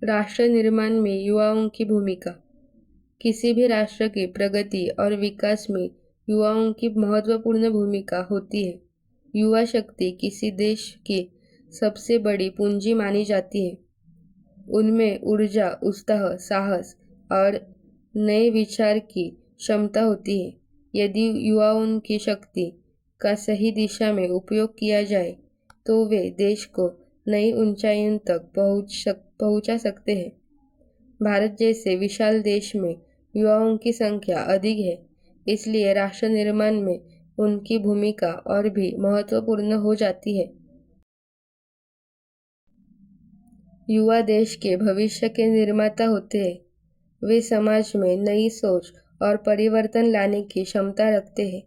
राष्ट्र निर्माण में युवाओं की भूमिका। किसी भी राष्ट्र की प्रगति और विकास में युवाओं की महत्वपूर्ण भूमिका होती है। युवा शक्ति किसी देश की सबसे बड़ी पूंजी मानी जाती है। उनमें ऊर्जा, उत्साह, साहस और नए विचार की क्षमता होती है। यदि युवाओं की शक्ति का सही दिशा में उपयोग किया जाए तो वे देश को नई ऊंचाइयों तक पहुंचा सकते हैं। भारत जैसे विशाल देश में युवाओं की संख्या अधिक है, इसलिए राष्ट्र निर्माण में उनकी भूमिका और भी महत्वपूर्ण हो जाती है। युवा देश के भविष्य के निर्माता होते हैं। वे समाज में नई सोच और परिवर्तन लाने की क्षमता रखते हैं।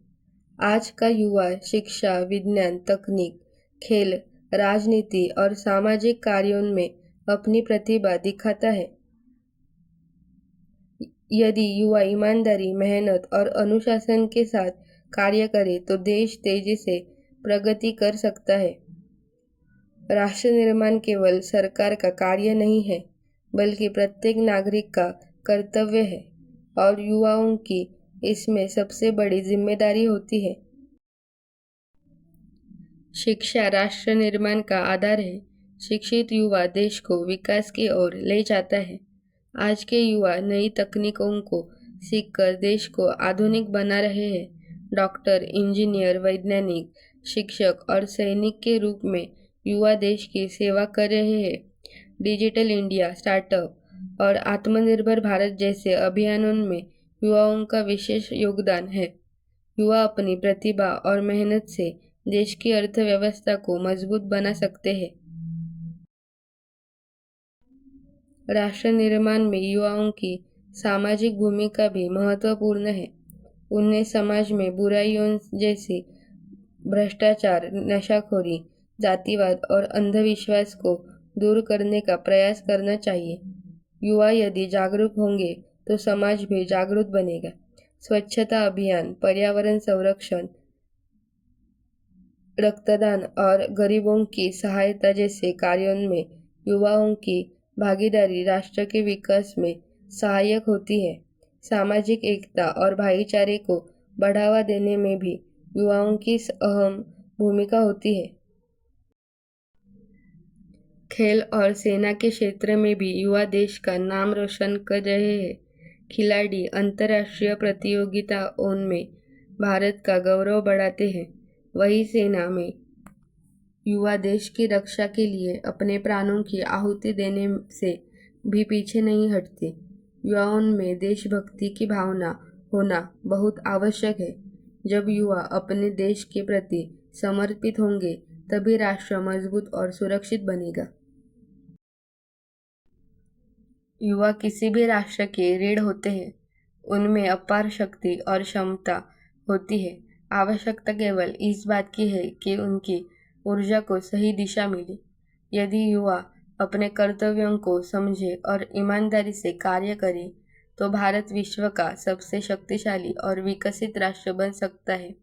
आज का युवा शिक्षा, विज्ञान, तकनीक, खेल, राजनीति और सामाजिक कार्यों में अपनी प्रतिभा दिखाता है। यदि युवा ईमानदारी, मेहनत और अनुशासन के साथ कार्य करे तो देश तेजी से प्रगति कर सकता है। राष्ट्र निर्माण केवल सरकार का कार्य नहीं है, बल्कि प्रत्येक नागरिक का कर्तव्य है और युवाओं की इसमें सबसे बड़ी जिम्मेदारी होती है। शिक्षा राष्ट्र निर्माण का आधार है। शिक्षित युवा देश को विकास की ओर ले जाता है। आज के युवा नई तकनीकों को सीखकर देश को आधुनिक बना रहे हैं। डॉक्टर, इंजीनियर, वैज्ञानिक, शिक्षक और सैनिक के रूप में युवा देश की सेवा कर रहे हैं। डिजिटल इंडिया, स्टार्टअप और आत्मनिर्भर भारत जैसे अभियानों में युवाओं का विशेष योगदान है। युवा अपनी प्रतिभा और मेहनत से देश की अर्थव्यवस्था को मजबूत बना सकते हैं। राष्ट्र निर्माण में युवाओं की सामाजिक भूमिका भी महत्वपूर्ण है। उन्हें समाज में बुराइयों जैसे भ्रष्टाचार, नशाखोरी, जातिवाद और अंधविश्वास को दूर करने का प्रयास करना चाहिए। युवा यदि जागरूक होंगे तो समाज भी जागरूक बनेगा। स्वच्छता अभियान, पर्यावरण संरक्षण, रक्तदान और गरीबों की सहायता जैसे कार्यों में युवाओं की भागीदारी राष्ट्र के विकास में सहायक होती है। सामाजिक एकता और भाईचारे को बढ़ावा देने में भी युवाओं की अहम भूमिका होती है। खेल और सेना के क्षेत्र में भी युवा देश का नाम रोशन कर रहे हैं। खिलाड़ी अंतर्राष्ट्रीय प्रतियोगिताओं में भारत का गौरव बढ़ाते हैं। वही सेना में युवा देश की रक्षा के लिए अपने प्राणों की आहुति देने से भी पीछे नहीं हटते। युवाओं में देशभक्ति की भावना होना बहुत आवश्यक है। जब युवा अपने देश के प्रति समर्पित होंगे तभी राष्ट्र मजबूत और सुरक्षित बनेगा। युवा किसी भी राष्ट्र के रीढ़ होते हैं। उनमें अपार शक्ति और क्षमता होती है। आवश्यकता केवल इस बात की है कि उनकी ऊर्जा को सही दिशा मिले। यदि युवा अपने कर्तव्यों को समझे और ईमानदारी से कार्य करे तो भारत विश्व का सबसे शक्तिशाली और विकसित राष्ट्र बन सकता है।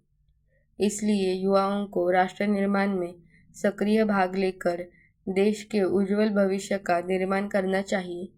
इसलिए युवाओं को राष्ट्र निर्माण में सक्रिय भाग लेकर देश के उज्जवल भविष्य का निर्माण करना चाहिए।